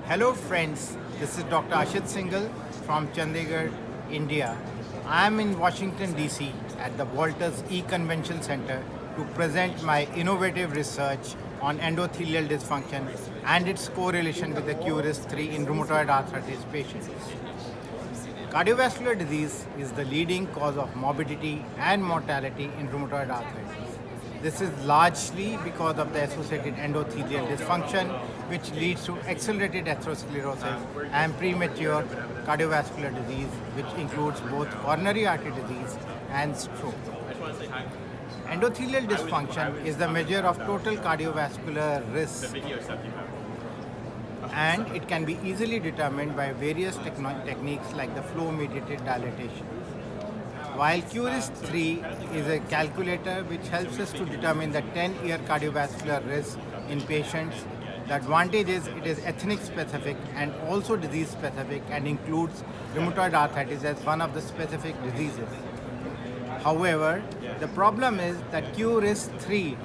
Hello friends, this is Dr. Ashit Singhal from Chandigarh, India. I am in Washington DC at the Walters E-Convention Center to present my innovative research on endothelial dysfunction and its correlation with the QRIS3 in rheumatoid arthritis patients. Cardiovascular disease is the leading cause of morbidity and mortality in rheumatoid arthritis. This is largely because of the associated endothelial dysfunction, which leads to accelerated atherosclerosis and premature cardiovascular disease, which includes both coronary artery disease and stroke. Endothelial dysfunction is the measure of total cardiovascular risk, and it can be easily determined by various techniques like the flow-mediated dilatation. While QRIS3 is a calculator which helps us to determine the 10-year cardiovascular risk in patients, the advantage is it is ethnic specific and also disease specific and includes rheumatoid arthritis as one of the specific diseases. However, the problem is that QRIS3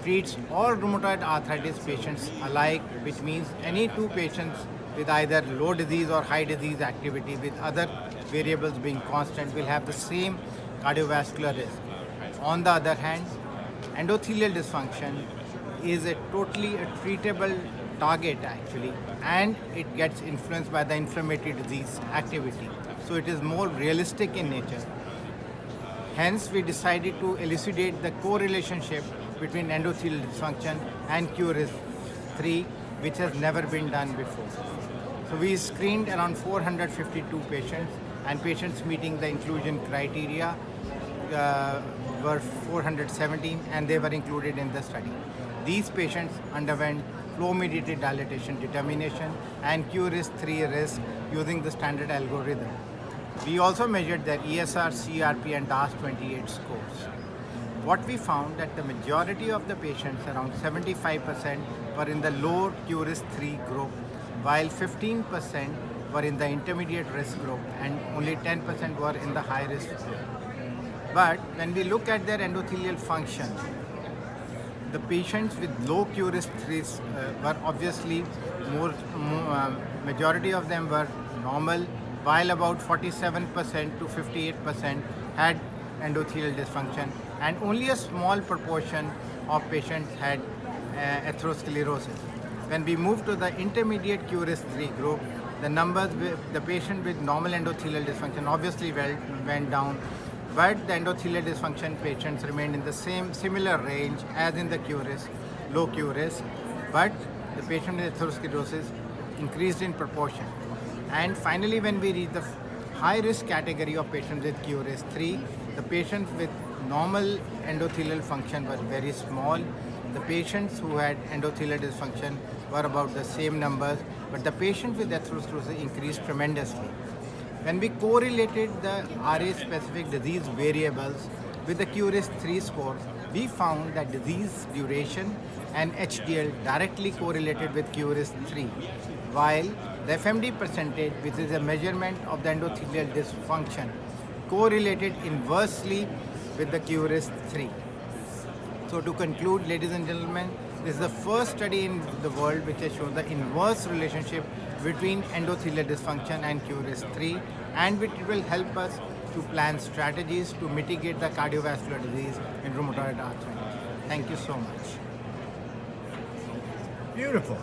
treats all rheumatoid arthritis patients alike, which means any two patients with either low disease or high disease activity with other variables being constant will have the same cardiovascular risk. On the other hand, endothelial dysfunction is a totally treatable target actually, and it gets influenced by the inflammatory disease activity. So it is more realistic in nature. Hence, we decided to elucidate the correlationship between endothelial dysfunction and QRIS3, which has never been done before. So we screened around 452 patients, and patients meeting the inclusion criteria were 417, and they were included in the study. These patients underwent flow-mediated dilatation determination and QRIS3 risk using the standard algorithm. We also measured their ESR, CRP, and DAS28 scores. What we found that the majority of the patients, around 75%, were in the lower QRIS3 group, while 15% were in the intermediate risk group and only 10% were in the high risk group. But when we look at their endothelial function, the patients with low QRIS3 were obviously majority of them were normal, while about 47% to 58% had endothelial dysfunction, and only a small proportion of patients had atherosclerosis. When we moved to the intermediate QRIS3 group, the numbers, the patient with normal endothelial dysfunction obviously went down, but the endothelial dysfunction patients remained in the similar range as in the QRIS, low QRIS, but the patient with atherosclerosis increased in proportion. And finally, when we reach the high risk category of patients with QRIS3, the patients with normal endothelial function were very small. The patients who had endothelial dysfunction were about the same numbers, but the patients with atherosclerosis increased tremendously. When we correlated the RA-specific disease variables with the QRIS3 score, we found that disease duration and HDL directly correlated with QRIS3, while the FMD percentage, which is a measurement of the endothelial dysfunction, correlated inversely with the QRIS3. So to conclude, ladies and gentlemen, this is the first study in the world which has shown the inverse relationship between endothelial dysfunction and QRIS3, and which will help us to plan strategies to mitigate the cardiovascular disease in rheumatoid arthritis. Thank you so much. Beautiful.